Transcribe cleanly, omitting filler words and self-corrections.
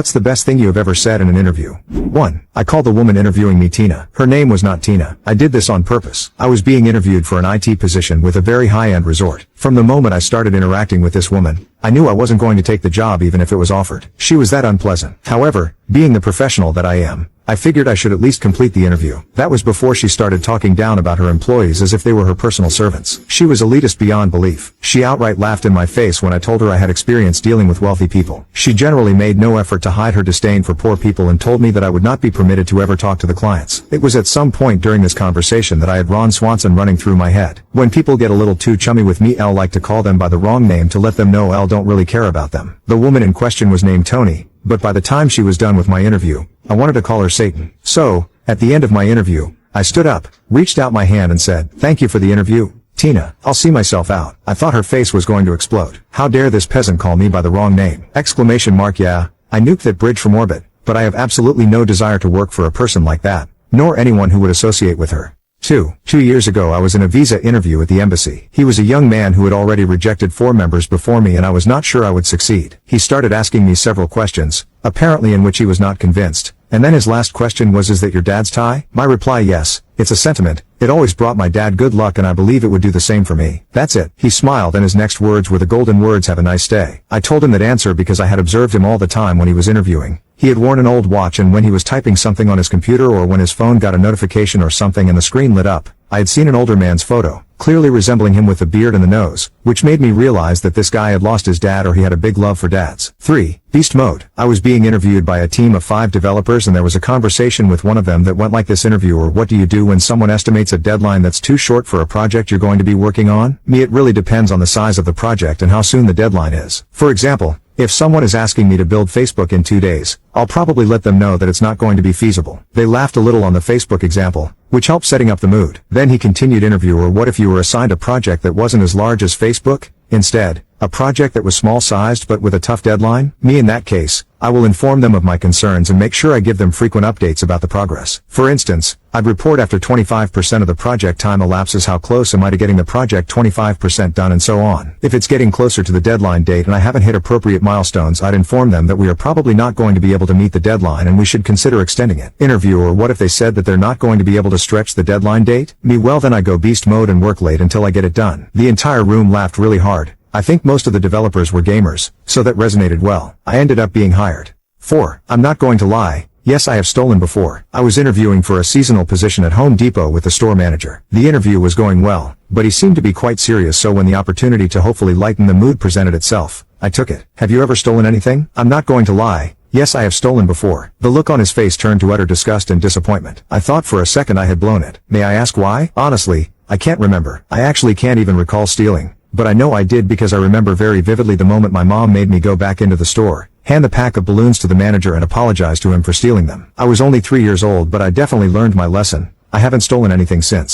What's the best thing you have ever said in an interview? 1. I called the woman interviewing me Tina. Her name was not Tina. I did this on purpose. I was being interviewed for an IT position with a very high-end resort. From the moment I started interacting with this woman, I knew I wasn't going to take the job even if it was offered. She was that unpleasant. However, being the professional that I am, I figured I should at least complete the interview. That was before she started talking down about her employees as if they were her personal servants. She was elitist beyond belief. She outright laughed in my face when I told her I had experience dealing with wealthy people. She generally made no effort to hide her disdain for poor people and told me that I would not be permitted to ever talk to the clients. It was at some point during this conversation that I had Ron Swanson running through my head. When people get a little too chummy with me, I'll like to call them by the wrong name to let them know I don't really care about them. The woman in question was named Tony, but by the time she was done with my interview, I wanted to call her Satan. So, at the end of my interview, I stood up, reached out my hand and said, "Thank you for the interview, Tina. I'll see myself out." I thought her face was going to explode. How dare this peasant call me by the wrong name? Exclamation mark. Yeah, I nuked that bridge from orbit, but I have absolutely no desire to work for a person like that, nor anyone who would associate with her. 2 years ago I was in a visa interview at the embassy. He was a young man who had already rejected 4 members before me and I was not sure I would succeed. He started asking me several questions, apparently in which he was not convinced, and then his last question was, "Is that your dad's tie?" My reply, "Yes, it's a sentiment. It always brought my dad good luck and I believe it would do the same for me. That's it." He smiled and his next words were the golden words, "Have a nice day." I told him that answer because I had observed him all the time when he was interviewing. He had worn an old watch and when he was typing something on his computer or when his phone got a notification or something and the screen lit up, I had seen an older man's photo, clearly resembling him with the beard and the nose, which made me realize that this guy had lost his dad or he had a big love for dads. 3. Beast mode. I was being interviewed by a team of 5 developers and there was a conversation with one of them that went like this: "Interviewer, what do you do when someone estimates a deadline that's too short for a project you're going to be working on?" Me, it really depends on the size of the project and how soon the deadline is. For example, if someone is asking me to build Facebook in 2 days, I'll probably let them know that it's not going to be feasible. They laughed a little on the Facebook example, which helped setting up the mood. Then he continued, "Interviewer, what if you were assigned a project that wasn't as large as Facebook? Instead, a project that was small-sized but with a tough deadline?" Me, in that case, I will inform them of my concerns and make sure I give them frequent updates about the progress. For instance, I'd report after 25% of the project time elapses how close am I to getting the project 25% done and so on. If it's getting closer to the deadline date and I haven't hit appropriate milestones, I'd inform them that we are probably not going to be able to meet the deadline and we should consider extending it. Interviewer, what if they said that they're not going to be able to stretch the deadline date? Me, well then I go beast mode and work late until I get it done. The entire room laughed really hard. I think most of the developers were gamers, so that resonated well. I ended up being hired. 4. I'm not going to lie. Yes, I have stolen before. I was interviewing for a seasonal position at Home Depot with the store manager. The interview was going well, but he seemed to be quite serious, so when the opportunity to hopefully lighten the mood presented itself, I took it. "Have you ever stolen anything?" I'm not going to lie. Yes, I have stolen before. The look on his face turned to utter disgust and disappointment. I thought for a second I had blown it. May I ask why? Honestly, I can't remember. I actually can't even recall stealing. But I know I did because I remember very vividly the moment my mom made me go back into the store, hand the pack of balloons to the manager and apologize to him for stealing them. I was only 3 years old, but I definitely learned my lesson. I haven't stolen anything since.